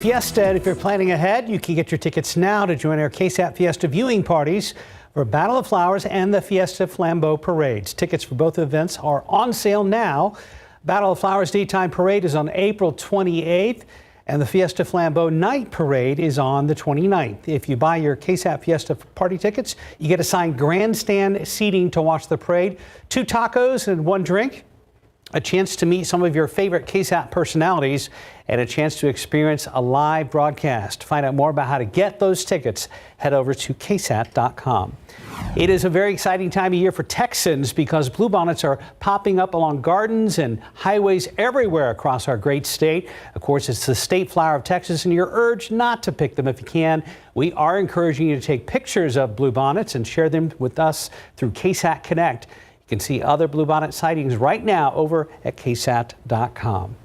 Fiesta, and if you're planning ahead, you can get your tickets now to join our KSAT Fiesta viewing parties for Battle of Flowers and the Fiesta Flambeau parades. Tickets for both events are on sale now. Battle of Flowers Daytime Parade is on April 28th, and the Fiesta Flambeau Night Parade is on the 29th. If you buy your KSAT Fiesta party tickets, you get assigned grandstand seating to watch the parade, 2 tacos and 1 drink, a chance to meet some of your favorite KSAT personalities, and a chance to experience a live broadcast. To find out more about how to get those tickets, head over to ksat.com. It is a very exciting time of year for Texans because bluebonnets are popping up along gardens and highways everywhere across our great state. Of course, it's the state flower of Texas, and you're urged not to pick them if you can. We are encouraging you to take pictures of bluebonnets and share them with us through KSAT Connect. You can see other bluebonnet sightings right now over at ksat.com.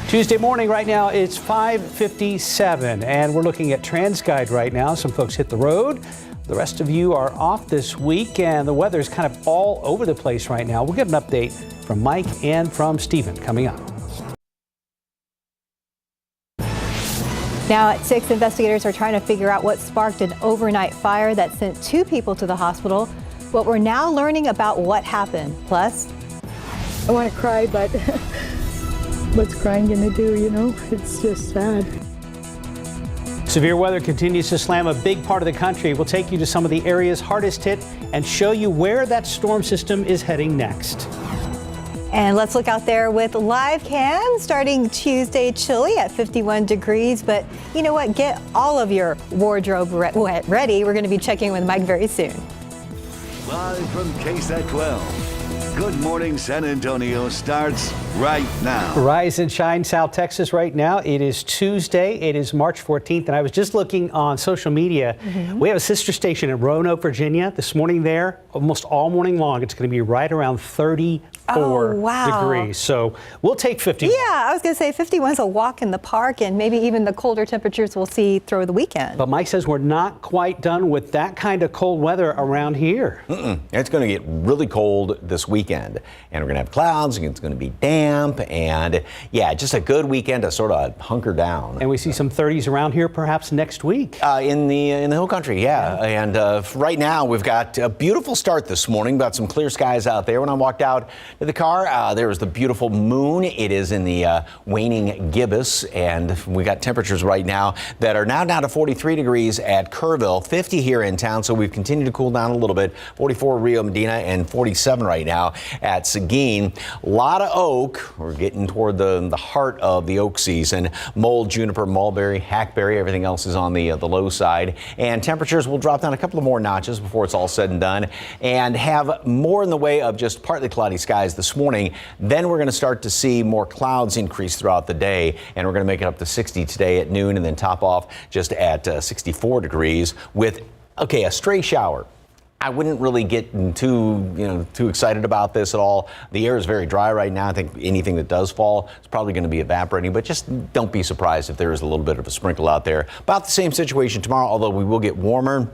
Tuesday morning right now it's 5:57 and we're looking at TransGuide right now. Some folks hit the road. The rest of you are off this week and the weather is kind of all over the place right now. We'll get an update from Mike and from Stephen coming up. Now at 6, investigators are trying to figure out what sparked an overnight fire that sent 2 people to the hospital. But we're now learning about what happened. Plus, I want to cry, but what's crying going to do, you know? It's just sad. Severe weather continues to slam a big part of the country. We'll take you to some of the areas hardest hit and show you where that storm system is heading next. And let's look out there with live cam starting Tuesday, chilly at 51 degrees. But you know what? Get all of your wardrobe ready. We're going to be checking with Mike very soon. Live from KSAT 12. Good Morning San Antonio starts right now. Rise and shine South Texas right now. It is Tuesday. It is March 14th. And I was just looking on social media. We have a sister station in Roanoke, Virginia. This morning there, almost all morning long, it's going to be right around 34 degrees. So we'll take 51. Yeah, I was going to say 51 is a walk in the park, and maybe even the colder temperatures we'll see through the weekend. But Mike says we're not quite done with that kind of cold weather around here. It's going to get really cold this weekend, and we're going to have clouds, and it's going to be damp, and yeah, just a good weekend to sort of hunker down. And we see some 30s around here perhaps next week. In the hill country, yeah. And right now we've got a beautiful start this morning, got some clear skies out there. When I walked out to the car, there was the beautiful moon. It is in the waning gibbous, and we got temperatures right now that are now down to 43 degrees at Kerrville, 50 here in town, so we've continued to cool down a little bit. 44 Rio Medina and 47 right now at Seguin. A lot of oak. We're getting toward the heart of the oak season. Mold, juniper, mulberry, hackberry, everything else is on the low side. And temperatures will drop down a couple of more notches before it's all said and done, and have more in the way of just partly cloudy skies this morning. Then we're going to start to see more clouds increase throughout the day, and we're going to make it up to 60 today at noon and then top off just at 64 degrees with, a stray shower. I wouldn't really get too excited about this at all. The air is very dry right now. I think anything that does fall is probably going to be evaporating, but just don't be surprised if there is a little bit of a sprinkle out there. About the same situation tomorrow, although we will get warmer.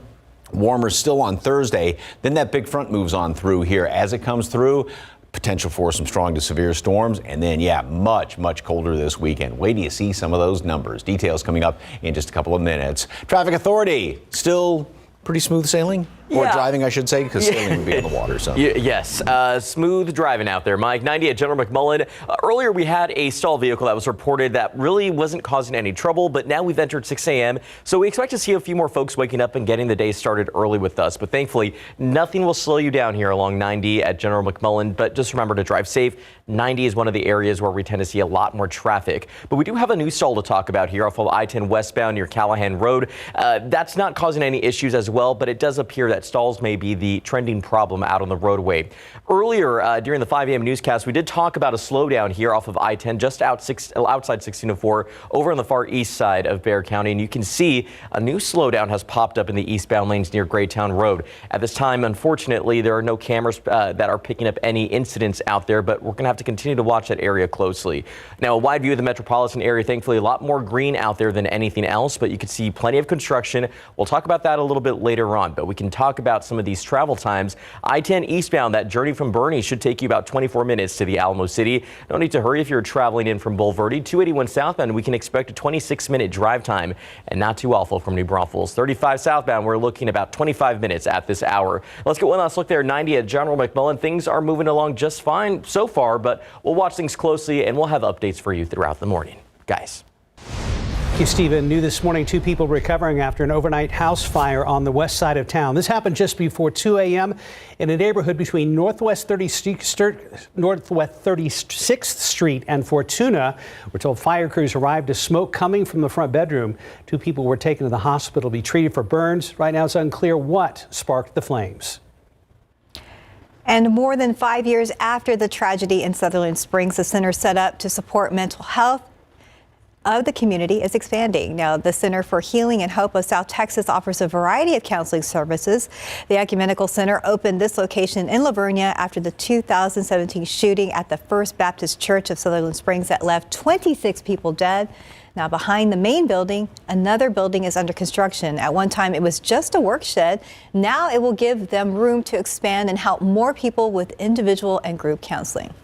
Warmer still on Thursday. Then that big front moves on through here. As it comes through, potential for some strong to severe storms, and then, much colder this weekend. Wait till you see some of those numbers. Details coming up in just a couple of minutes. Traffic Authority, still pretty smooth sailing? Or driving, I should say, because sailing would be on the water. So. Yes, smooth driving out there, Mike. 90 at General McMullen. Earlier, we had a stalled vehicle that was reported that really wasn't causing any trouble, but now we've entered 6 a.m., so we expect to see a few more folks waking up and getting the day started early with us. But thankfully, nothing will slow you down here along 90 at General McMullen, but just remember to drive safe. 90 is one of the areas where we tend to see a lot more traffic. But we do have a new stall to talk about here off of I-10 westbound near Callahan Road. That's not causing any issues as well, but it does appear that stalls may be the trending problem out on the roadway. Earlier during the 5 a.m. newscast, we did talk about a slowdown here off of I-10 just outside 1604 over on the far east side of Bexar County, and you can see a new slowdown has popped up in the eastbound lanes near Graytown Road. At this time, unfortunately, there are no cameras that are picking up any incidents out there, but we're going to have to continue to watch that area closely. Now, a wide view of the metropolitan area, thankfully a lot more green out there than anything else, but you can see plenty of construction. We'll talk about that a little bit later on, but we can talk talk about some of these travel times. I-10 eastbound, that journey from Boerne should take you about 24 minutes to the Alamo City. No need to hurry if you're traveling in from Bulverde. 281 southbound, we can expect a 26-minute drive time, and not too awful from New Braunfels. 35 southbound, we're looking about 25 minutes at this hour. Let's get one last look there. 90 at General McMullen. Things are moving along just fine so far, but we'll watch things closely and we'll have updates for you throughout the morning. Guys. Thank you, Stephen. New this morning, 2 people recovering after an overnight house fire on the west side of town. This happened just before 2 a.m. in a neighborhood between Northwest 36th Street and Fortuna. We're told fire crews arrived to smoke coming from the front bedroom. 2 people were taken to the hospital to be treated for burns. Right now, it's unclear what sparked the flames. And more than 5 years after the tragedy in Sutherland Springs, the center set up to support mental health of the community is expanding. Now, the Center for Healing and Hope of South Texas offers a variety of counseling services. The Ecumenical Center opened this location in Lavernia after the 2017 shooting at the First Baptist Church of Sutherland Springs that left 26 people dead. Now, behind the main building, another building is under construction. At one time, it was just a work shed. Now it will give them room to expand and help more people with individual and group counseling.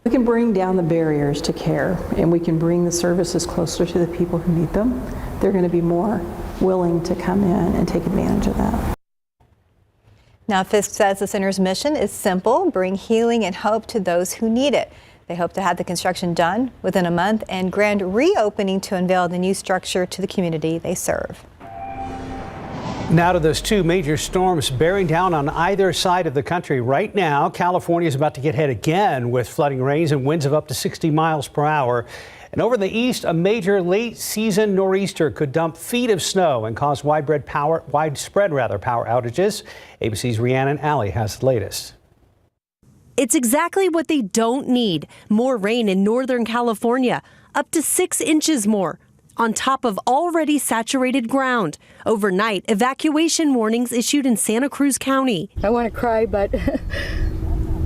We can bring down the barriers to care, and we can bring the services closer to the people who need them. They're going to be more willing to come in and take advantage of that. Now, Fisk says the center's mission is simple: bring healing and hope to those who need it. They hope to have the construction done within a month and grand reopening to unveil the new structure to the community they serve. Now to those 2 major storms bearing down on either side of the country. Right now, California is about to get hit again with flooding rains and winds of up to 60 miles per hour. And over the east, a major late season nor'easter could dump feet of snow and cause widespread power outages. ABC's Rhiannon Alley has the latest. It's exactly what they don't need. More rain in Northern California, up to 6 inches more, on top of already saturated ground. Overnight, evacuation warnings issued in Santa Cruz County. I want to cry, but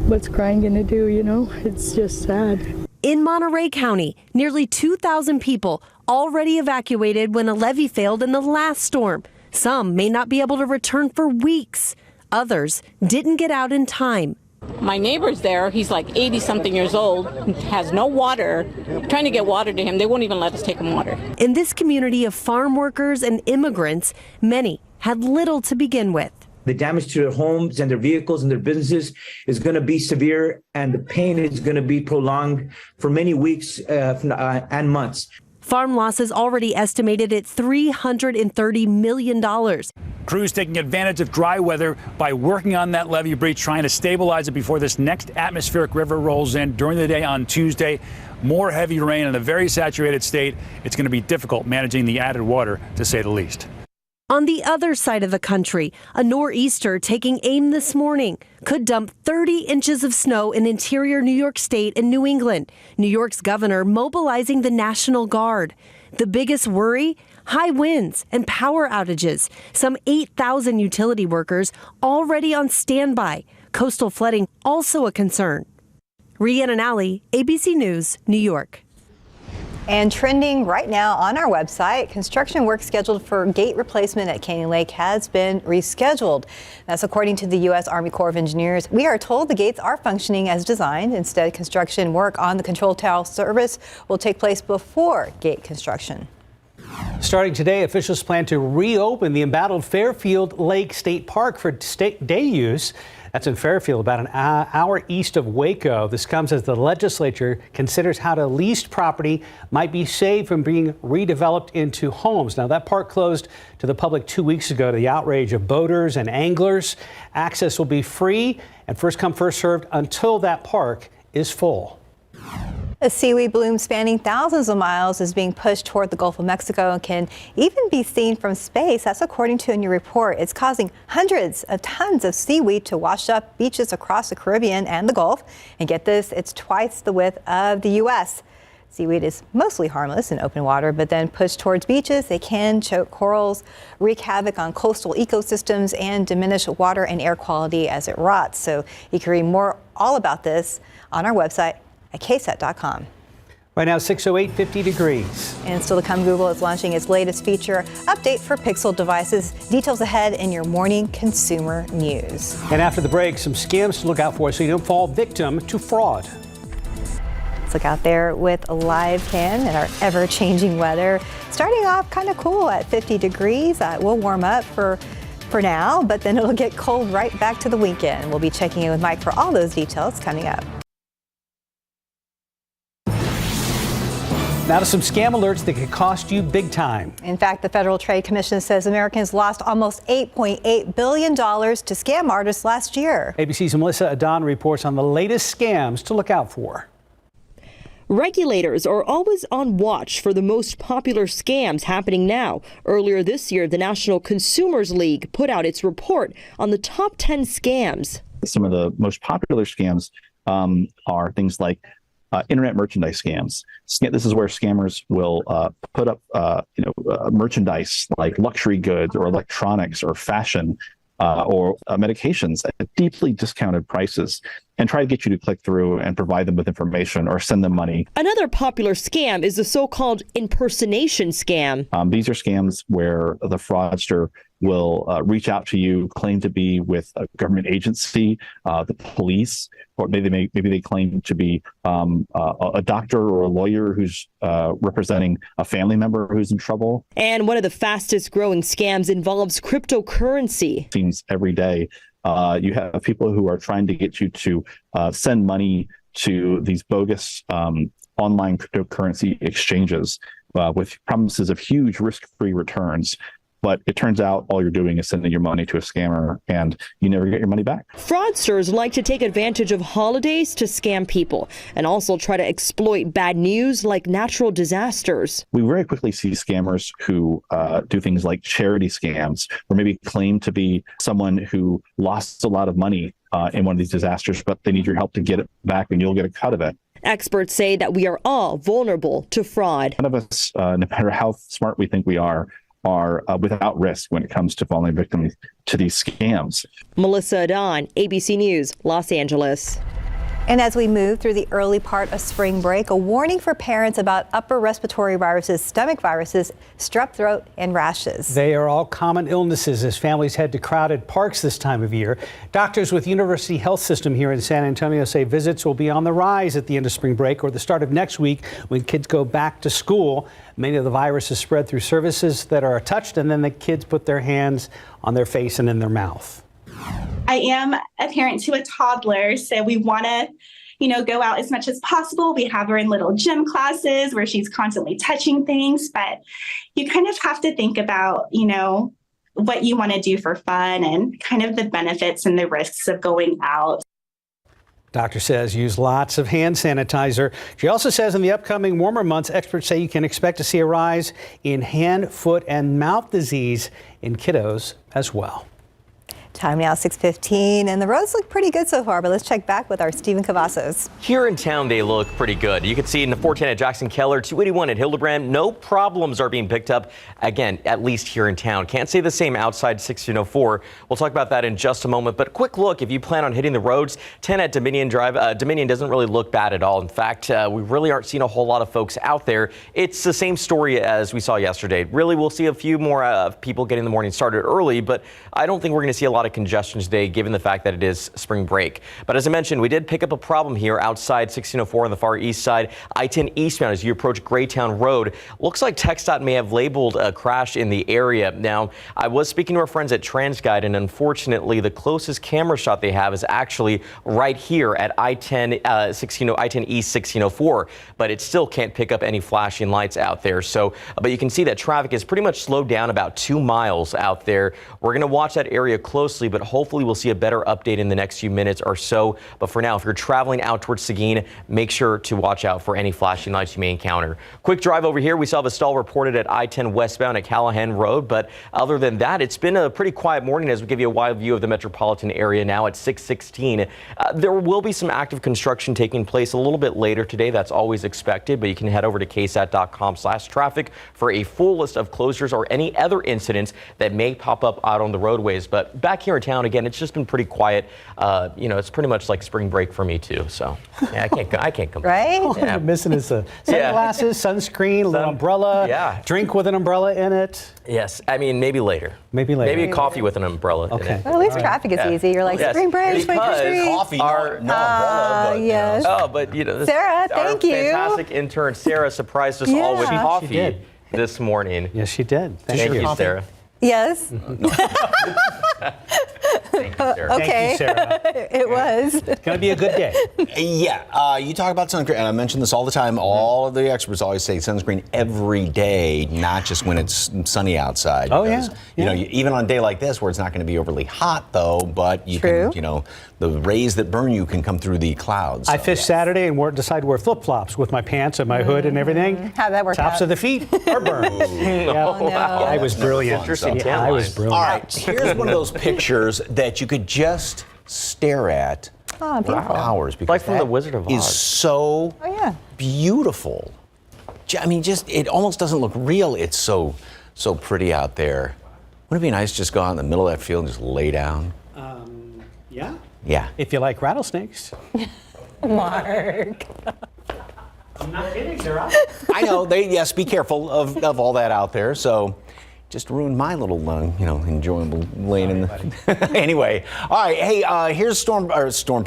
what's crying going to do, you know? It's just sad. In Monterey County, nearly 2,000 people already evacuated when a levee failed in the last storm. Some may not be able to return for weeks. Others didn't get out in time. My neighbor's there. He's like 80-something years old, has no water. Trying to get water to him. They won't even let us take him water. In this community of farm workers and immigrants, many had little to begin with. The damage to their homes and their vehicles and their businesses is going to be severe, and the pain is going to be prolonged for many weeks and months. Farm losses already estimated at $330 million. Crews taking advantage of dry weather by working on that levee breach, trying to stabilize it before this next atmospheric river rolls in during the day on Tuesday. More heavy rain in a very saturated state. It's going to be difficult managing the added water, to say the least. On the other side of the country, a nor'easter taking aim this morning could dump 30 inches of snow in interior New York State and New England. New York's governor mobilizing the National Guard. The biggest worry? High winds and power outages. Some 8,000 utility workers already on standby. Coastal flooding also a concern. Rhiannon Alley, ABC News, New York. And trending right now on our website, construction work scheduled for gate replacement at Canyon Lake has been rescheduled. That's according to the U.S. Army Corps of Engineers. We are told the gates are functioning as designed. Instead, construction work on the control tower service will take place before gate construction. Starting today, officials plan to reopen the embattled Fairfield Lake State Park for day use. That's in Fairfield, about an hour east of Waco. This comes as the legislature considers how to leased property might be saved from being redeveloped into homes. Now, that park closed to the public 2 weeks ago to the outrage of boaters and anglers. Access will be free and first come, first served until that park is full. A seaweed bloom spanning thousands of miles is being pushed toward the Gulf of Mexico and can even be seen from space. That's according to a new report. It's causing hundreds of tons of seaweed to wash up beaches across the Caribbean and the Gulf. And get this, it's twice the width of the U.S. Seaweed is mostly harmless in open water, but then pushed towards beaches, they can choke corals, wreak havoc on coastal ecosystems, and diminish water and air quality as it rots. So you can read more all about this on our website at ksat.com. Right now, 6:08, 50 degrees. And still to come, Google is launching its latest feature update for Pixel devices. Details ahead in your morning consumer news. And after the break, some scams to look out for so you don't fall victim to fraud. Let's look out there with live cam and our ever-changing weather. Starting off kind of cool at 50 degrees. We'll warm up for now, but then it'll get cold right back to the weekend. We'll be checking in with Mike for all those details coming up. Now to some scam alerts that could cost you big time. In fact, the Federal Trade Commission says Americans lost almost $8.8 billion to scam artists last year. ABC's Melissa Adon reports on the latest scams to look out for. Regulators are always on watch for the most popular scams happening now. Earlier this year, the National Consumers League put out its report on the top 10 scams. Some of the most popular scams are things like internet merchandise scams. This is where scammers will put up merchandise like luxury goods or electronics or fashion or medications at deeply discounted prices and try to get you to click through and provide them with information or send them money. Another popular scam is the so-called impersonation scam. These are scams where the fraudster will reach out to you, claim to be with a government agency, the police, or maybe they claim to be a doctor or a lawyer who's representing a family member who's in trouble. And one of the fastest growing scams involves cryptocurrency. Seems every day you have people who are trying to get you to send money to these bogus online cryptocurrency exchanges with promises of huge risk-free returns. But it turns out all you're doing is sending your money to a scammer and you never get your money back. Fraudsters like to take advantage of holidays to scam people and also try to exploit bad news like natural disasters. We very quickly see scammers who do things like charity scams or maybe claim to be someone who lost a lot of money in one of these disasters, but they need your help to get it back and you'll get a cut of it. Experts say that we are all vulnerable to fraud. None of us, no matter how smart we think we are without risk when it comes to falling victim to these scams. Melissa Adon, ABC News, Los Angeles. And as we move through the early part of spring break, a warning for parents about upper respiratory viruses, stomach viruses, strep throat, and rashes. They are all common illnesses as families head to crowded parks this time of year. Doctors with University Health System here in San Antonio say visits will be on the rise at the end of spring break or the start of next week when kids go back to school. Many of the viruses spread through surfaces that are touched, and then the kids put their hands on their face and in their mouth. I am a parent to a toddler, so we want to, go out as much as possible. We have her in little gym classes where she's constantly touching things, but you kind of have to think about, what you want to do for fun and kind of the benefits and the risks of going out. Doctor says use lots of hand sanitizer. She also says in the upcoming warmer months, experts say you can expect to see a rise in hand, foot, and mouth disease in kiddos as well. Time now 6:15, and the roads look pretty good so far, but let's check back with our Stephen Cavazos. Here in town, they look pretty good. You can see in the 410 at Jackson Keller, 281 at Hildebrand, no problems are being picked up, again, at least here in town. Can't say the same outside 1604. We'll talk about that in just a moment, but quick look, if you plan on hitting the roads, 10 at Dominion Drive, Dominion doesn't really look bad at all. In fact, we really aren't seeing a whole lot of folks out there. It's the same story as we saw yesterday. Really, we'll see a few more people getting the morning started early, but I don't think we're going to see a lot of congestion today given the fact that it is spring break. But as I mentioned, we did pick up a problem here outside 1604 on the far east side, I-10 eastbound as you approach Graytown Road. Looks like TxDOT may have labeled a crash in the area. Now, I was speaking to our friends at TransGuide, and unfortunately the closest camera shot they have is actually right here at I-10 I-10 East 1604, but it still can't pick up any flashing lights out there. So, but you can see that traffic is pretty much slowed down about 2 miles out there. We're going to watch that area closely, but hopefully we'll see a better update in the next few minutes or so. But for now, if you're traveling out towards Seguin, make sure to watch out for any flashing lights you may encounter. Quick drive over here. We saw the stall reported at I-10 westbound at Callahan Road. But other than that, it's been a pretty quiet morning as we give you a wide view of the metropolitan area now at 6:16. There will be some active construction taking place a little bit later today. That's always expected, but you can head over to ksat.com/traffic for a full list of closures or any other incidents that may pop up out on the roadways. But back here in town, again, it's just been pretty quiet. It's pretty much like spring break for me too. So yeah, I can't complain. Right? All you're missing is sunglasses, sunscreen, a little umbrella, drink with an umbrella in it. Yes, I mean, maybe later. Maybe later. Maybe coffee with an umbrella. Okay. Well, at least traffic is easy. You're like, spring break, wait for street. Coffee, no umbrella. But, yes. Oh, but Sarah, thank you. Fantastic intern Sarah surprised us all with coffee this morning. Yes, she did. Thank you, Sarah. Yes. Thank you, Sarah. Okay. Thank you, Sarah. It was. It's going to be a good day. Yeah, you talk about sunscreen, and I mention this all the time. All of the experts always say sunscreen every day, not just when it's sunny outside. Oh, because, even on a day like this where it's not going to be overly hot, though, but you can, the rays that burn you can come through the clouds. I fished Saturday and decided to wear flip-flops with my pants and my hood and everything. How'd that work out? Tops of the feet are burned. I was brilliant. Interesting tan I was line. brilliant. All right, here's one of those pictures that you could just stare at for hours. Because like from The Wizard of Oz. Is so beautiful. I mean, it almost doesn't look real. It's so pretty out there. Wouldn't it be nice to just go out in the middle of that field and just lay down? Yeah. Yeah. If you like rattlesnakes. Mark. I'm not kidding, they're out. I know. Be careful of all that out there. So just ruined my little, enjoyable lane in the. Anyway, all right. Hey, here's Climate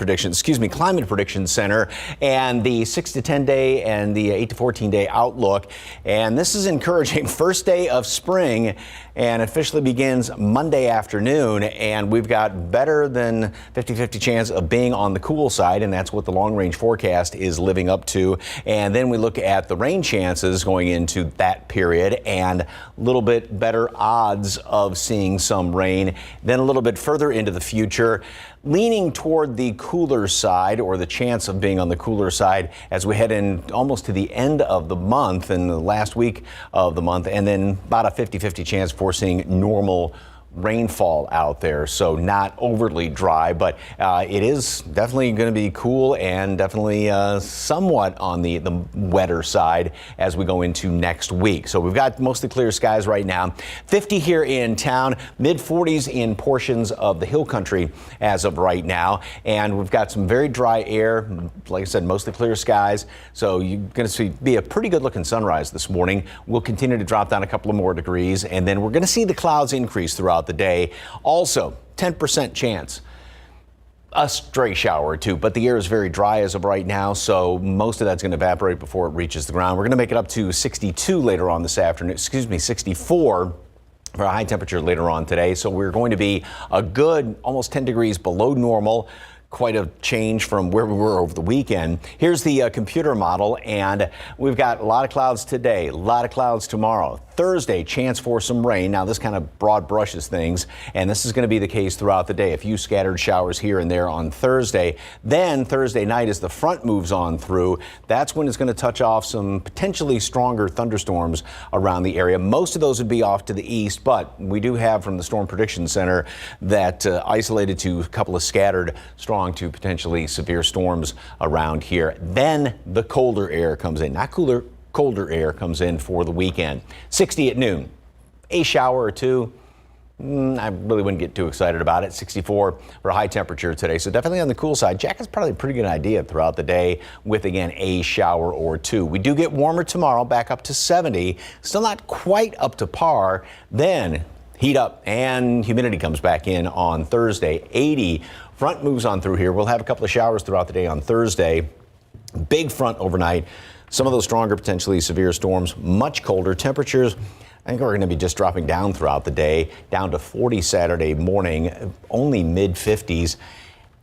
Prediction Center and the 6 to 10 day and the 8 to 14 day outlook. And this is encouraging. First day of spring and officially begins Monday afternoon. And we've got better than 50-50 chance of being on the cool side. And that's what the long range forecast is living up to. And then we look at the rain chances going into that period and a little bit better odds of seeing some rain. Then a little bit further into the future, leaning toward the cooler side, or the chance of being on the cooler side as we head in almost to the end of the month and the last week of the month, and then about a 50-50 chance for seeing normal rainfall out there. So not overly dry, but it is definitely going to be cool and definitely somewhat on the wetter side as we go into next week. So we've got mostly clear skies right now. 50 here in town, mid 40s in portions of the hill country as of right now. And we've got some very dry air. Like I said, mostly clear skies. So you're going to be a pretty good looking sunrise this morning. We'll continue to drop down a couple of more degrees, and then we're going to see the clouds increase throughout the day. Also, 10% chance a stray shower or two, but the air is very dry as of right now, so most of that's going to evaporate before it reaches the ground. We're going to make it up to 62 later on this afternoon, 64 for a high temperature later on today. So we're going to be a good almost 10 degrees below normal. Quite a change from where we were over the weekend. Here's the computer model, and we've got a lot of clouds today, a lot of clouds tomorrow. Thursday, chance for some rain. Now, this kind of broad brushes things, and this is going to be the case throughout the day. A few scattered showers here and there on Thursday. Then Thursday night, as the front moves on through, that's when it's going to touch off some potentially stronger thunderstorms around the area. Most of those would be off to the east, but we do have from the Storm Prediction Center that isolated to a couple of scattered strong to potentially severe storms around here. Then the colder air comes in, not cooler, colder air comes in for the weekend. 60 at noon, a shower or two. I really wouldn't get too excited about it. 64 for a high temperature today, so definitely on the cool side. Jack has probably a pretty good idea throughout the day with, again, a shower or two. We do get warmer tomorrow, back up to 70. Still not quite up to par. Then heat up and humidity comes back in on Thursday. 80. Front moves on through here. We'll have a couple of showers throughout the day on Thursday. Big front overnight. Some of those stronger, potentially severe storms. Much colder temperatures. I think we're going to be just dropping down throughout the day, down to 40 Saturday morning, only mid 50s.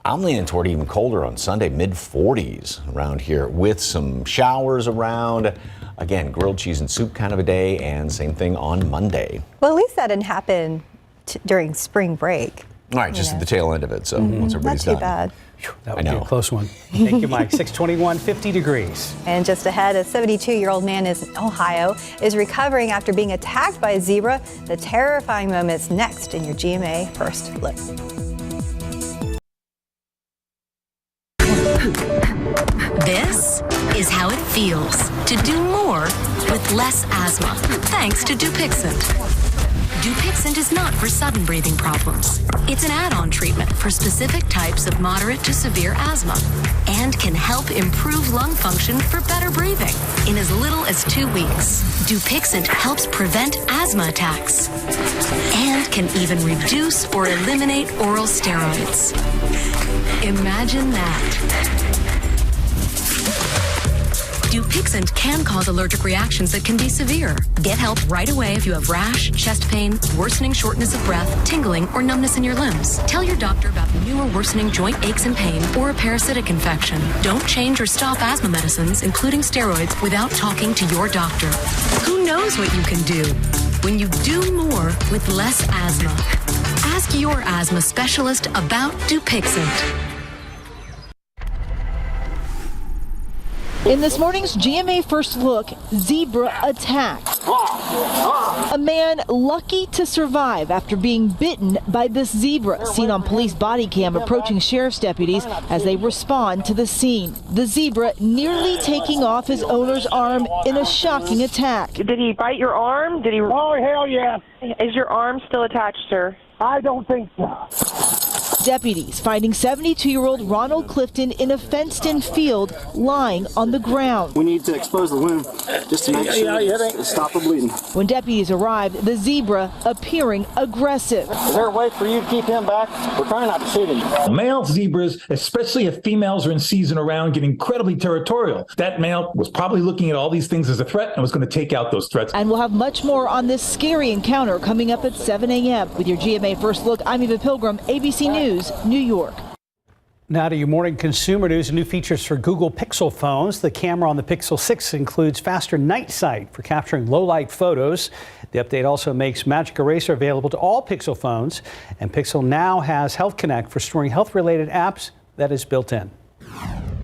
I'm leaning toward even colder on Sunday, mid 40s around here with some showers around. Again, grilled cheese and soup kind of a day, and same thing on Monday. Well, at least that didn't happen during spring break. All right, just at the tail end of it. So once everybody's Not too done. bad. That would be a close one. Thank you, Mike. 621, 50 degrees. And just ahead, a 72-year-old man in Ohio is recovering after being attacked by a zebra. The terrifying moments next in your GMA First Look. This is how it feels to do more with less asthma, thanks to Dupixent. Dupixent is not for sudden breathing problems. It's an add-on treatment for specific types of moderate to severe asthma and can help improve lung function for better breathing in as little as 2 weeks. Dupixent helps prevent asthma attacks and can even reduce or eliminate oral steroids. Imagine that. Dupixent can cause allergic reactions that can be severe. Get help right away if you have rash, chest pain, worsening shortness of breath, tingling, or numbness in your limbs. Tell your doctor about new or worsening joint aches and pain or a parasitic infection. Don't change or stop asthma medicines, including steroids, without talking to your doctor. Who knows what you can do when you do more with less asthma? Ask your asthma specialist about Dupixent. In this morning's GMA First Look, zebra attack. A man lucky to survive after being bitten by this zebra, seen on police body cam approaching sheriff's deputies as they respond to the scene. The zebra nearly taking off his owner's arm in a shocking attack. Did he bite your arm? Did he? Oh, hell yeah. Is your arm still attached, sir? I don't think so. Deputies finding 72-year-old Ronald Clifton in a fenced-in field lying on the ground. We need to expose the wound just to make sure to stop the bleeding. When deputies arrived, the zebra appearing aggressive. Is there a way for you to keep him back? We're trying not to shoot him. Male zebras, especially if females are in season around, get incredibly territorial. That male was probably looking at all these things as a threat and was going to take out those threats. And we'll have much more on this scary encounter coming up at 7 a.m. With your GMA First Look, I'm Eva Pilgrim, ABC News, New York. Now to your morning consumer news and new features for Google Pixel phones. The camera on the Pixel 6 includes faster night sight for capturing low light photos. The update also makes Magic Eraser available to all Pixel phones. And Pixel now has Health Connect for storing health-related apps that is built in.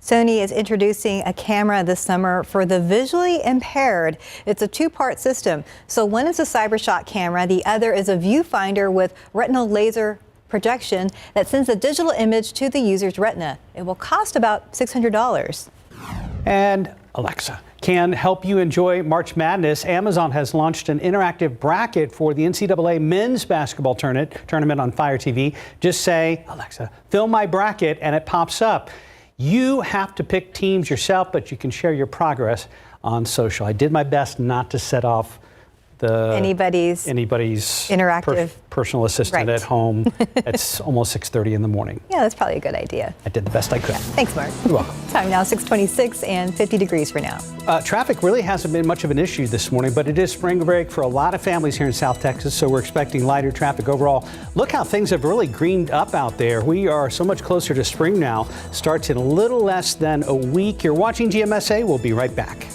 Sony is introducing a camera this summer for the visually impaired. It's a two-part system. So one is a CyberShot camera, the other is a viewfinder with retinal laser projection that sends a digital image to the user's retina. It will cost about $600. And Alexa can help you enjoy March Madness. Amazon has launched an interactive bracket for the NCAA men's basketball tournament on Fire TV. Just say, Alexa, fill my bracket, and it pops up. You have to pick teams yourself, but you can share your progress on social. I did my best not to set off anybody's interactive personal assistant at home. It's almost 6:30 in the morning. Yeah, that's probably a good idea. I did the best I could. Yeah. Thanks, Mark. You're welcome. Time now 6:26 and 50 degrees for now. Traffic really hasn't been much of an issue this morning, but it is spring break for a lot of families here in South Texas, so we're expecting lighter traffic overall. Look how things have really greened up out there. We are so much closer to spring now. Starts in a little less than a week. You're watching GMSA. We'll be right back.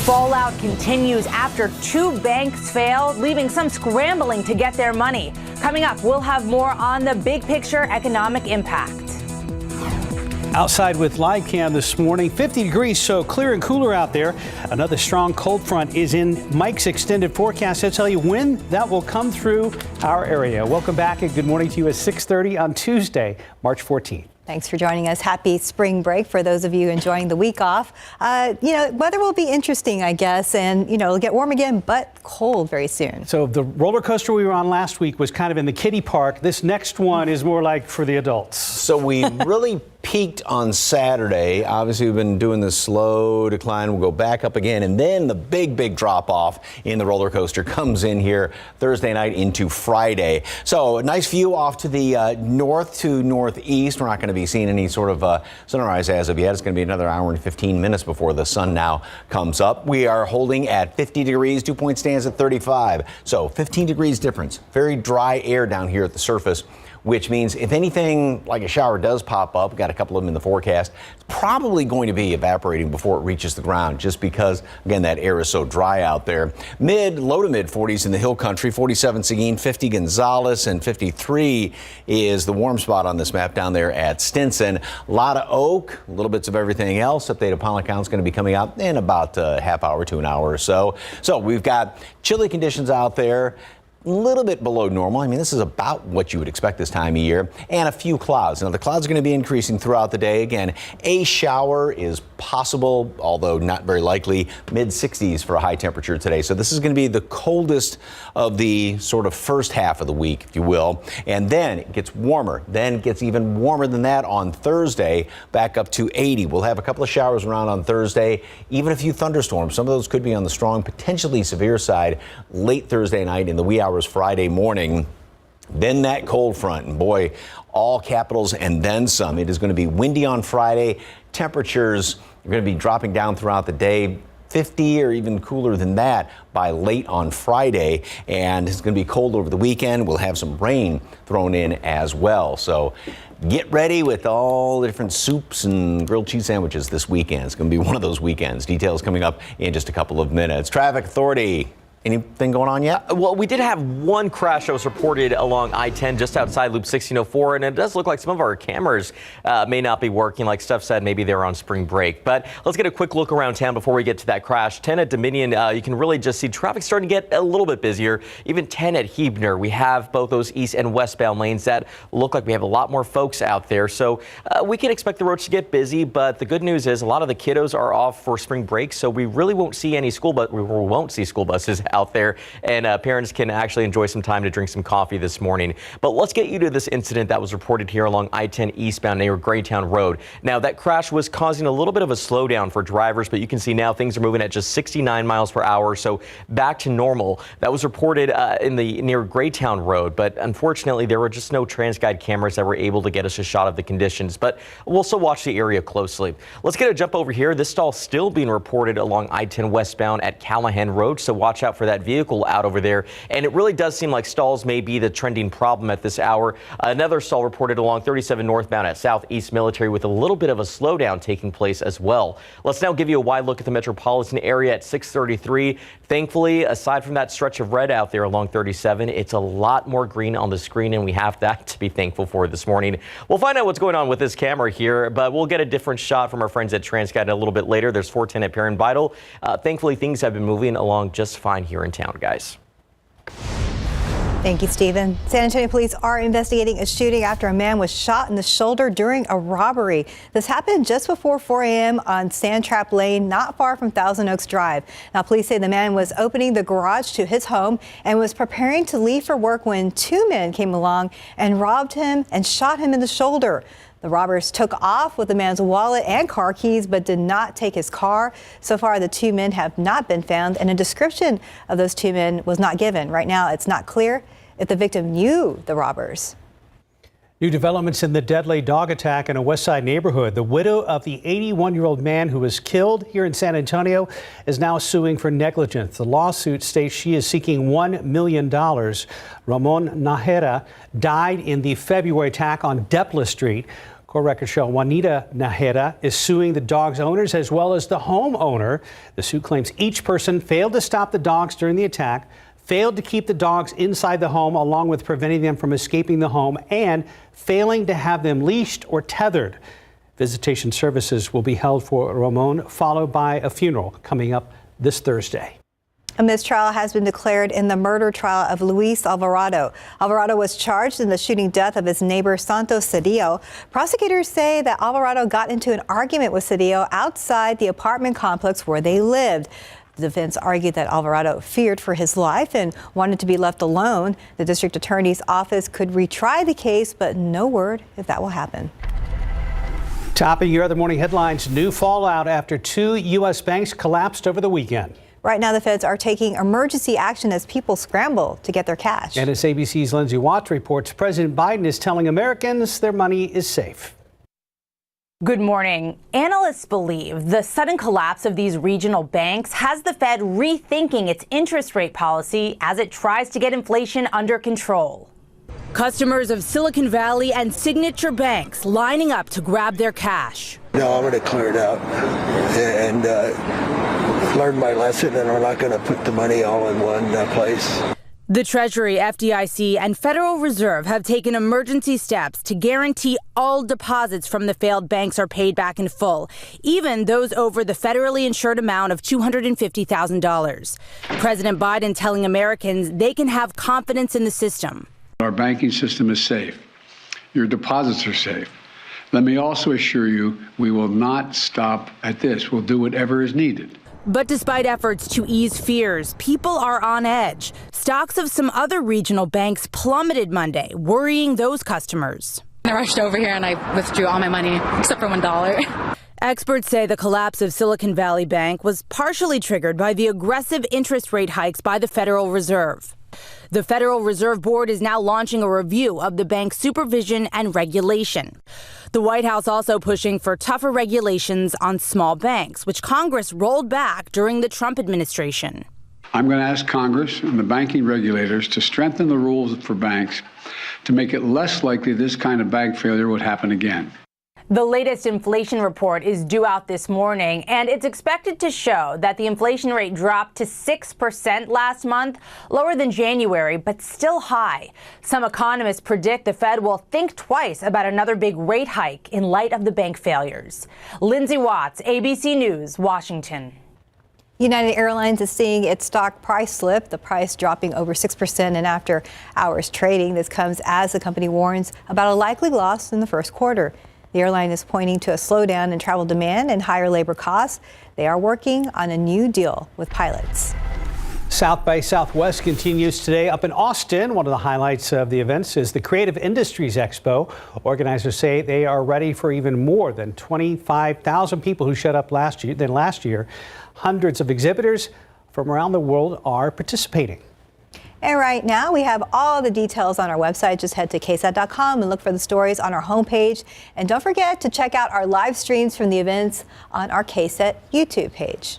Fallout continues after two banks failed, leaving some scrambling to get their money. Coming up, we'll have more on the big picture economic impact. Outside with live cam this morning, 50 degrees, so clear and cooler out there. Another strong cold front is in Mike's extended forecast. He'll tell you when that will come through our area. Welcome back and good morning to you at 6:30 on Tuesday, March 14th. Thanks for joining us. Happy spring break for those of you enjoying the week off. Weather will be interesting, I guess, and, it'll get warm again, but cold very soon. So the roller coaster we were on last week was kind of in the kiddie park. This next one is more like for the adults. So we really peaked on Saturday. Obviously, we've been doing this slow decline. We'll go back up again. And then the big drop off in the roller coaster comes in here Thursday night into Friday. So a nice view off to the north to northeast. We're not going to be seeing any sort of sunrise as of yet. It's going to be another hour and 15 minutes before the sun now comes up. We are holding at 50 degrees. Dew point stands at 35. So 15 degrees difference. Very dry air down here at the surface, which means if anything like a shower does pop up, we've got a couple of them in the forecast, it's probably going to be evaporating before it reaches the ground just because, again, that air is so dry out there. Low to mid 40s in the hill country, 47 Seguin, 50 Gonzales, and 53 is the warm spot on this map down there at Stinson. A lot of oak, little bits of everything else. Updated pollen count is going to be coming out in about a half hour to an hour or so. So we've got chilly conditions out there. a little bit below normal. I mean, this is about what you would expect this time of year, and a few clouds. Now, the clouds are going to be increasing throughout the day. Again, a shower is possible, although not very likely. Mid-60s for a high temperature today. So this is going to be the coldest of the sort of first half of the week, if you will. And then it gets warmer. Then it gets even warmer than that on Thursday, back up to 80. We'll have a couple of showers around on Thursday, even a few thunderstorms. Some of those could be on the strong, potentially severe side late Thursday night in the wee hours Friday morning. Then that cold front, and boy, all capitals and then some. It is going to be windy on Friday. Temperatures are going to be dropping down throughout the day. 50 or even cooler than that by late on Friday, and it's going to be cold over the weekend. We'll have some rain thrown in as well. So get ready with all the different soups and grilled cheese sandwiches this weekend. It's going to be one of those weekends. Details coming up in just a couple of minutes. Traffic Authority. Anything going on yet? Well, we did have one crash that was reported along I-10 just outside Loop 1604, and it does look like some of our cameras may not be working. Like Steph said, maybe they're on spring break. But let's get a quick look around town before we get to that crash. 10 at Dominion, you can really just see traffic starting to get a little bit busier. Even 10 at Huebner, we have both those east and westbound lanes that look like we have a lot more folks out there. So we can expect the roads to get busy, but the good news is a lot of the kiddos are off for spring break, so we really won't see any school buses out there, and parents can actually enjoy some time to drink some coffee this morning. But let's get you to this incident that was reported here along I-10 eastbound near Greytown Road. Now, that crash was causing a little bit of a slowdown for drivers, but you can see now things are moving at just 69 miles per hour, so back to normal. That was reported near Greytown Road, but unfortunately there were just no TransGuide cameras that were able to get us a shot of the conditions, but we'll still watch the area closely. Let's get a jump over here. This stall still being reported along I-10 westbound at Callahan Road, so watch out for that vehicle out over there. And it really does seem like stalls may be the trending problem at this hour. Another stall reported along 37 northbound at Southeast Military with a little bit of a slowdown taking place as well. Let's now give you a wide look at the metropolitan area at 633. Thankfully, aside from that stretch of red out there along 37, it's a lot more green on the screen, and we have that to be thankful for this morning. We'll find out what's going on with this camera here, but we'll get a different shot from our friends at TransGuide a little bit later. There's 410 at Perrin Vital. Thankfully, things have been moving along just fine here in town, guys. Thank you, Stephen. San Antonio police are investigating a shooting after a man was shot in the shoulder during a robbery. This happened just before 4 a.m. on Sandtrap Lane, not far from Thousand Oaks Drive. Now, police say the man was opening the garage to his home and was preparing to leave for work when two men came along and robbed him and shot him in the shoulder. The robbers took off with the man's wallet and car keys, but did not take his car. So far, the two men have not been found, and a description of those two men was not given. Right now, it's not clear if the victim knew the robbers. New developments in the deadly dog attack in a West Side neighborhood. The widow of the 81-year-old man who was killed here in San Antonio is now suing for negligence. The lawsuit states she is seeking $1 million. Ramon Najera died in the February attack on Depla Street. Court records show Juanita Najera is suing the dog's owners as well as the homeowner. The suit claims each person failed to stop the dogs during the attack, failed to keep the dogs inside the home along with preventing them from escaping the home, and failing to have them leashed or tethered. Visitation services will be held for Ramon, followed by a funeral coming up this Thursday. A mistrial has been declared in the murder trial of Luis Alvarado. Alvarado was charged in the shooting death of his neighbor Santos Cedillo. Prosecutors say that Alvarado got into an argument with Cedillo outside the apartment complex where they lived. The defense argued that Alvarado feared for his life and wanted to be left alone. The district attorney's office could retry the case, but no word if that will happen. Topping your other morning headlines, new fallout after two U.S. banks collapsed over the weekend. Right now, the feds are taking emergency action as people scramble to get their cash. And as ABC's Lindsay Watts reports, President Biden is telling Americans their money is safe. Good morning. Analysts believe the sudden collapse of these regional banks has the Fed rethinking its interest rate policy as it tries to get inflation under control. Customers of Silicon Valley and Signature banks lining up to grab their cash. No, I'm going to clear it out and learn my lesson, and we're not going to put the money all in one place. The Treasury, FDIC, and Federal Reserve have taken emergency steps to guarantee all deposits from the failed banks are paid back in full, even those over the federally insured amount of $250,000. President Biden telling Americans they can have confidence in the system. Our banking system is safe. Your deposits are safe. Let me also assure you, we will not stop at this. We'll do whatever is needed. But despite efforts to ease fears, people are on edge. Stocks of some other regional banks plummeted Monday, worrying those customers. I rushed over here and I withdrew all my money except for $1. Experts say the collapse of Silicon Valley Bank was partially triggered by the aggressive interest rate hikes by the Federal Reserve. The Federal Reserve Board is now launching a review of the bank's supervision and regulation. The White House also pushing for tougher regulations on small banks, which Congress rolled back during the Trump administration. I'm going to ask Congress and the banking regulators to strengthen the rules for banks to make it less likely this kind of bank failure would happen again. The latest inflation report is due out this morning, and it's expected to show that the inflation rate dropped to 6% last month, lower than January, but still high. Some economists predict the Fed will think twice about another big rate hike in light of the bank failures. Lindsay Watts, ABC News, Washington. United Airlines is seeing its stock price slip, the price dropping over 6% in after hours trading. This comes as the company warns about a likely loss in the first quarter. The airline is pointing to a slowdown in travel demand and higher labor costs. They are working on a new deal with pilots. South by Southwest continues today up in Austin. One of the highlights of the events is the Creative Industries Expo. Organizers say they are ready for even more than 25,000 people who showed up last year. Hundreds of exhibitors from around the world are participating. And right now we have all the details on our website. Just head to ksat.com and look for the stories on our homepage. And don't forget to check out our live streams from the events on our KSAT YouTube page.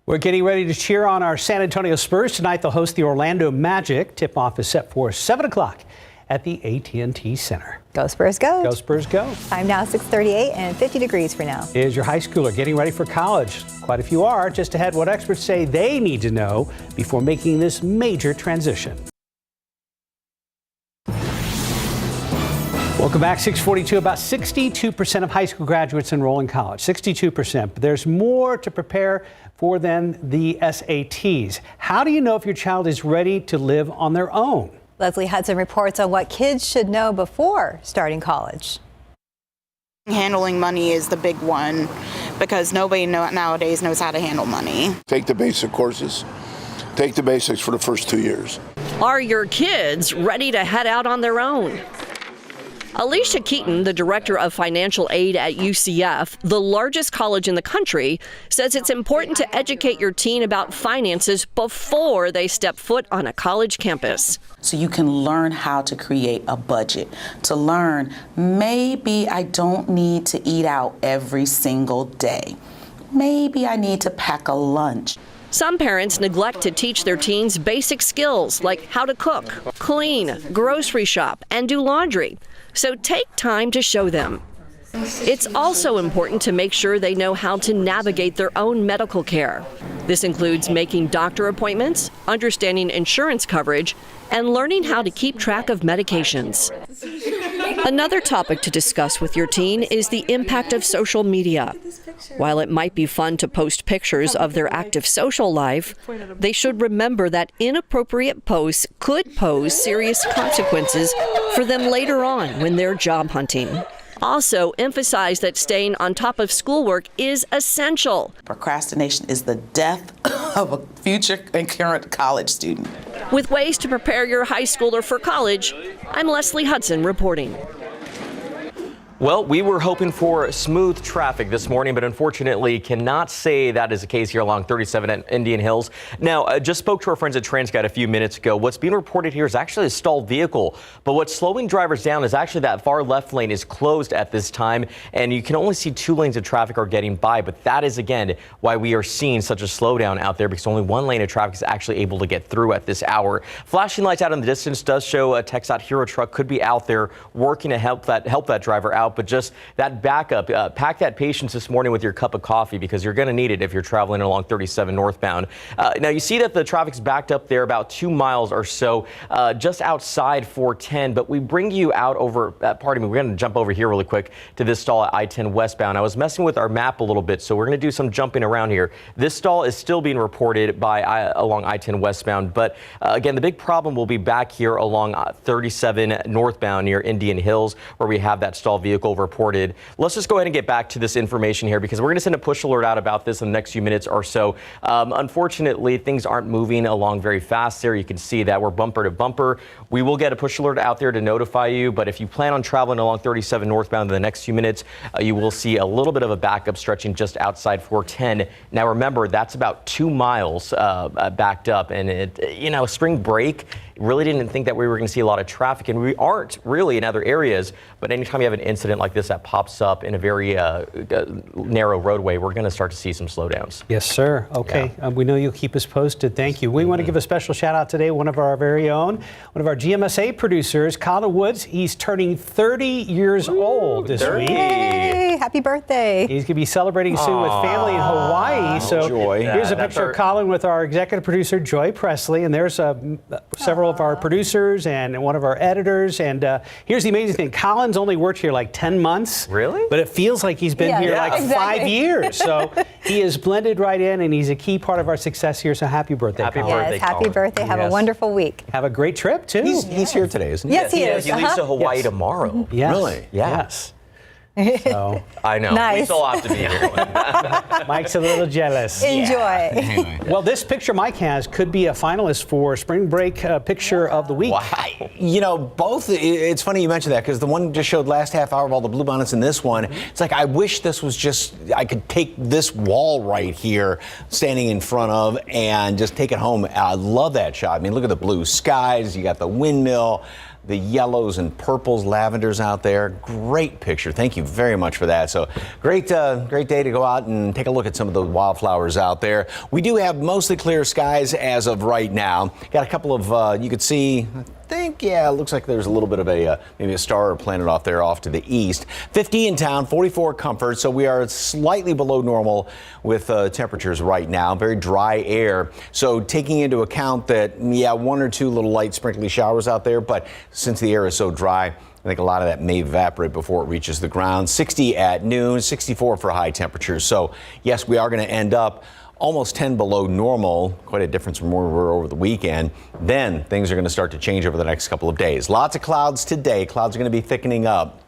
We're getting ready to cheer on our San Antonio Spurs tonight. They'll host the Orlando Magic. Tip-off is set for 7 o'clock at the AT&T Center. Go Spurs, go. Go Spurs, go. Time now 6:38 and 50 degrees for now. Is your high schooler getting ready for college? Quite a few are. Just ahead, what experts say they need to know before making this major transition. Welcome back. 6:42. About 62% of high school graduates enroll in college. 62%. But there's more to prepare for than the SATs. How do you know if your child is ready to live on their own? Leslie Hudson reports on what kids should know before starting college. Handling money is the big one because nobody nowadays knows how to handle money. Take the basic courses. Take the basics for the first 2 years. Are your kids ready to head out on their own? Alicia Keaton, the director of financial aid at UCF, the largest college in the country, says it's important to educate your teen about finances before they step foot on a college campus. So you can learn how to create a budget, to learn maybe I don't need to eat out every single day. Maybe I need to pack a lunch. Some parents neglect to teach their teens basic skills like how to cook, clean, grocery shop, and do laundry. So take time to show them. It's also important to make sure they know how to navigate their own medical care. This includes making doctor appointments, understanding insurance coverage, and learning how to keep track of medications. Another topic to discuss with your teen is the impact of social media. While it might be fun to post pictures of their active social life, they should remember that inappropriate posts could pose serious consequences for them later on when they're job hunting. Also, emphasize that staying on top of schoolwork is essential. Procrastination is the death of a future and current college student. With ways to prepare your high schooler for college, I'm Leslie Hudson reporting. Well, we were hoping for smooth traffic this morning, but unfortunately cannot say that is the case here along 37 at Indian Hills. Now, I just spoke to our friends at TransGuide a few minutes ago. What's being reported here is actually a stalled vehicle, but what's slowing drivers down is actually that far left lane is closed at this time, and you can only see 2 lanes of traffic are getting by, but that is, again, why we are seeing such a slowdown out there, because only 1 lane of traffic is actually able to get through at this hour. Flashing lights out in the distance does show a TxDOT Hero truck could be out there working to help that driver out. out, but just that backup. Pack that patience this morning with your cup of coffee because you're going to need it if you're traveling along 37 northbound. Now you see that the traffic's backed up there about 2 miles or so just outside 410, but we bring you out over, pardon me, we're going to jump over here really quick to this stall at I-10 westbound. I was messing with our map a little bit, so we're going to do some jumping around here. This stall is still being reported along I-10 westbound, but again, the big problem will be back here along 37 northbound near Indian Hills, where we have that stalled vehicle reported. Let's just go ahead and get back to this information here because we're going to send a push alert out about this in the next few minutes or so. Unfortunately, things aren't moving along very fast there. You can see that we're bumper to bumper. We will get a push alert out there to notify you, but if you plan on traveling along 37 northbound in the next few minutes, you will see a little bit of a backup stretching just outside 410. Now remember, that's about 2 miles backed up, and spring break, really didn't think that we were going to see a lot of traffic, and we aren't really in other areas, but anytime you have an incident like this that pops up in a very narrow roadway, we're going to start to see some slowdowns. Yes, sir. Okay. Yeah. We know you'll keep us posted. Thank you. We want to give a special shout out today, one of our very own, one of our GMSA producers, Colin Woods. He's turning 30 years old this week. Yay! Happy birthday. He's going to be celebrating soon with family in Hawaii. So Joy. Here's a picture of Colin with our executive producer, Joy Presley, and there's several of our producers and one of our editors. And here's the amazing thing. Colin's only worked here like 10 months. Really? But it feels like he's been here like 5 years. So he is blended right in, and he's a key part of our success here. So happy birthday, Happy Colin. birthday, Yes, happy Colin. birthday. Have a wonderful week. Have a great trip, too. He's here today, isn't he? Yes, he is. He leaves to Hawaii tomorrow. Yes. Really? Yeah. Yes. So I know. Nice. We still have to be here. Mike's a little jealous. Enjoy. Well, this picture Mike has could be a finalist for Spring Break Picture of the Week. Wow. Both, it's funny you mentioned that because the one just showed last half hour of all the bluebonnets in this one. It's like, I wish this was just, I could take this wall right here standing in front of and just take it home. I love that shot. I mean, look at the blue skies. You got the windmill, the yellows and purples, lavenders out there. Great picture. Thank you very much for that. So great day to go out and take a look at some of the wildflowers out there. We do have mostly clear skies as of right now. Got a couple of, you could see, it looks like there's a little bit of maybe a star or planet off there off to the east. 50 in town, 44 Comfort, so we are slightly below normal with temperatures right now. Very dry air, so taking into account that, 1 or 2 little light sprinkly showers out there, but since the air is so dry, I think a lot of that may evaporate before it reaches the ground. 60 at noon, 64 for high temperatures. So yes, we are going to end up almost 10 below normal, quite a difference from where we were over the weekend. Then things are going to start to change over the next couple of days. Lots of clouds today. Clouds are going to be thickening up.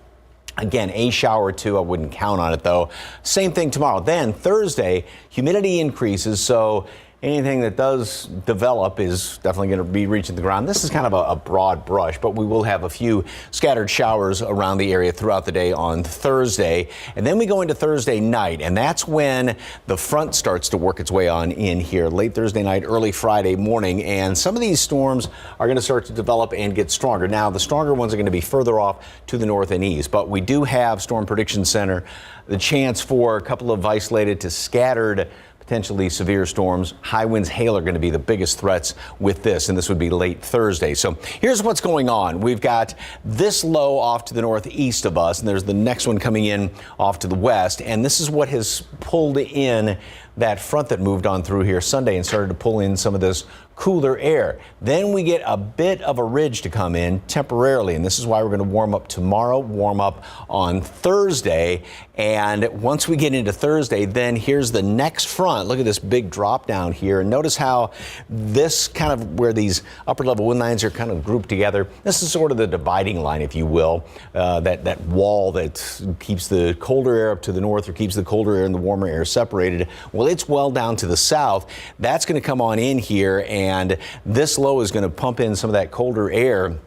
Again, a shower or 2, I wouldn't count on it though. Same thing tomorrow. Then Thursday, humidity increases, so anything that does develop is definitely going to be reaching the ground. This is kind of a broad brush, but we will have a few scattered showers around the area throughout the day on Thursday. And then we go into Thursday night, and that's when the front starts to work its way on in here. Late Thursday night, early Friday morning, and some of these storms are going to start to develop and get stronger. Now, the stronger ones are going to be further off to the north and east, but we do have Storm Prediction Center the chance for a couple of isolated to scattered potentially severe storms. High winds, hail are going to be the biggest threats with this, and this would be late Thursday. So here's what's going on. We've got this low off to the northeast of us, and there's the next one coming in off to the west, and this is what has pulled in that front that moved on through here Sunday and started to pull in some of this cooler air. Then we get a bit of a ridge to come in temporarily, and this is why we're going to warm up tomorrow, warm up on Thursday. And once we get into Thursday, then here's the next front. Look at this big drop down here. And notice how this kind of where these upper level wind lines are kind of grouped together. This is sort of the dividing line, if you will, that wall that keeps the colder air up to the north or keeps the colder air and the warmer air separated. Well, it's well down to the south. That's going to come on in here, and this low is going to pump in some of that colder air.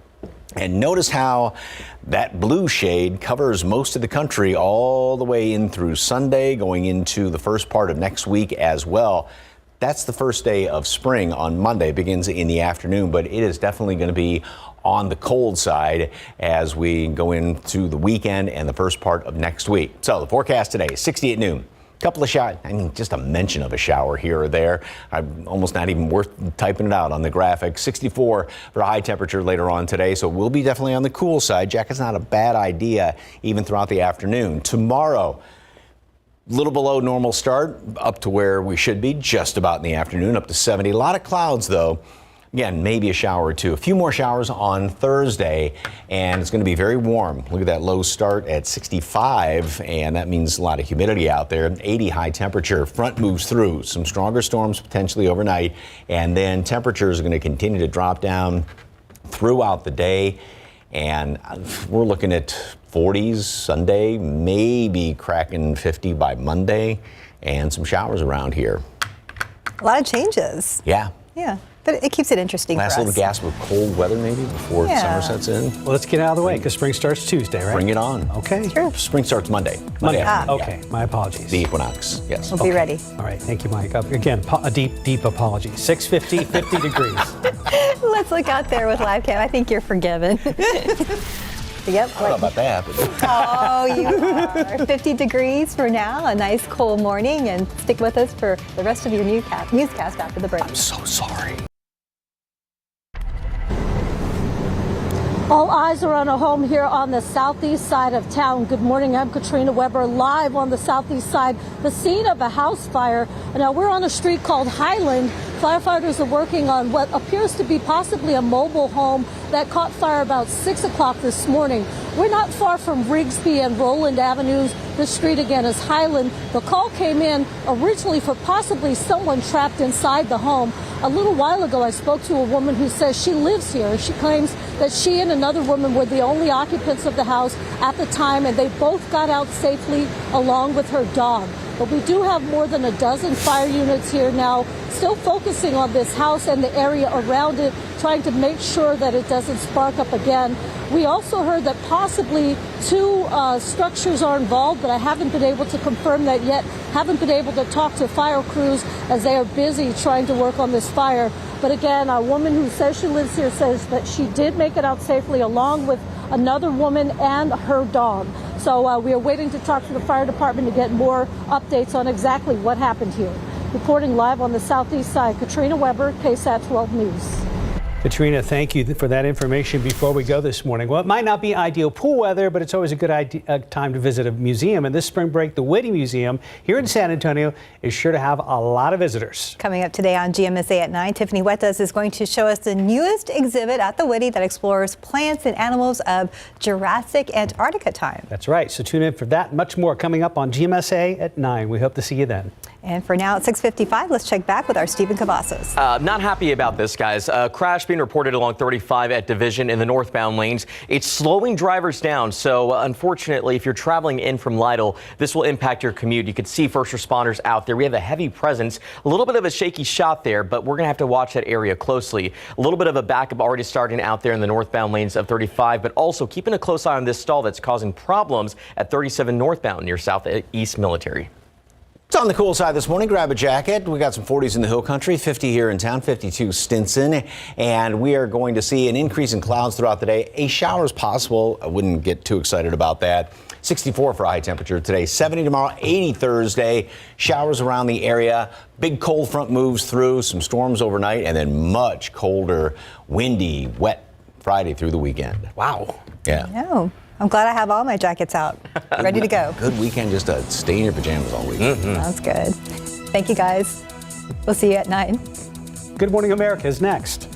And notice how that blue shade covers most of the country all the way in through Sunday, going into the first part of next week as well. That's the first day of spring on Monday. It begins in the afternoon, but it is definitely going to be on the cold side as we go into the weekend and the first part of next week. So the forecast today, 60 at noon. couple of showers, I mean, just a mention of a shower here or there. I'm almost not even worth typing it out on the graphic. 64 for a high temperature later on today, so we'll be definitely on the cool side. Jacket's not a bad idea even throughout the afternoon. Tomorrow, little below normal start, up to where we should be just about in the afternoon, up to 70. A lot of clouds, though. Again, maybe a shower or two. A few more showers on Thursday, and it's going to be very warm. Look at that low start at 65, and that means a lot of humidity out there. 80 high temperature. Front moves through. Some stronger storms potentially overnight, and then temperatures are going to continue to drop down throughout the day. And we're looking at 40s Sunday, maybe cracking 50 by Monday, and some showers around here. A lot of changes. Yeah. Yeah. But it keeps it interesting Last for us. little gasp with cold weather maybe before summer sets in. Well, let's get out of the way because spring starts Tuesday, right? Bring it on. Okay. True. Spring starts Monday. Monday. afternoon, Okay. My apologies. The equinox. Yes. We'll be ready. All right. Thank you, Mike. Again, a deep apology. 6:50, 50 degrees. Let's look out there with live cam. I think you're forgiven. Yep. I don't know about that. But Oh, you are. 50 degrees for now. A nice cool morning, and stick with us for the rest of your newscast after the break. I'm so sorry. All eyes are on a home here on the southeast side of town. Good morning, I'm Katrina Weber, live on the southeast side, the scene of a house fire. Now we're on a street called Highland. Firefighters are working on what appears to be possibly a mobile home that caught fire about 6 o'clock this morning. We're not far from Rigsby and Roland Avenues. The street again is Highland. The call came in originally for possibly someone trapped inside the home. A little while ago, I spoke to a woman who says she lives here. She claims that she and another woman were the only occupants of the house at the time, and they both got out safely along with her dog. But we do have more than a dozen fire units here now, still focusing on this house and the area around it, trying to make sure that it doesn't spark up again. We also heard that possibly two structures are involved, but I haven't been able to confirm that yet. Haven't been able to talk to fire crews as they are busy trying to work on this fire. But again, a woman who says she lives here says that she did make it out safely along with another woman and her dog. So we are waiting to talk to the fire department to get more updates on exactly what happened here. Reporting live on the southeast side, Katrina Weber, KSAT 12 News. Katrina, thank you for that information before we go this morning. Well, it might not be ideal pool weather, but it's always a good time to visit a museum. And this spring break, the Whitty Museum here in San Antonio is sure to have a lot of visitors. Coming up today on GMSA at 9, Tiffany Huertas is going to show us the newest exhibit at the Whitty that explores plants and animals of Jurassic Antarctica time. That's right. So tune in for that. Much more coming up on GMSA at 9. We hope to see you then. And for now at 6:55, let's check back with our Stephen Cavazos. Not happy about this, guys. A crash being reported along 35 at Division in the northbound lanes. It's slowing drivers down. So unfortunately, if you're traveling in from Lytle, this will impact your commute. You could see first responders out there. We have a heavy presence, a little bit of a shaky shot there, but we're going to have to watch that area closely. A little bit of a backup already starting out there in the northbound lanes of 35, but also keeping a close eye on this stall that's causing problems at 37 northbound near Southeast Military. It's on the cool side this morning. Grab a jacket. We got some 40s in the hill country, 50 here in town, 52 Stinson. And we are going to see an increase in clouds throughout the day. A shower is possible. I wouldn't get too excited about that. 64 for high temperature today, 70 tomorrow, 80 Thursday. Showers around the area. Big cold front moves through, some storms overnight, and then much colder, windy, wet Friday through the weekend. Wow. Yeah. No. I'm glad I have all my jackets out, ready to go. Good weekend just to stay in your pajamas all week. Sounds good. Thank you, guys. We'll see you at 9. Good Morning America is next.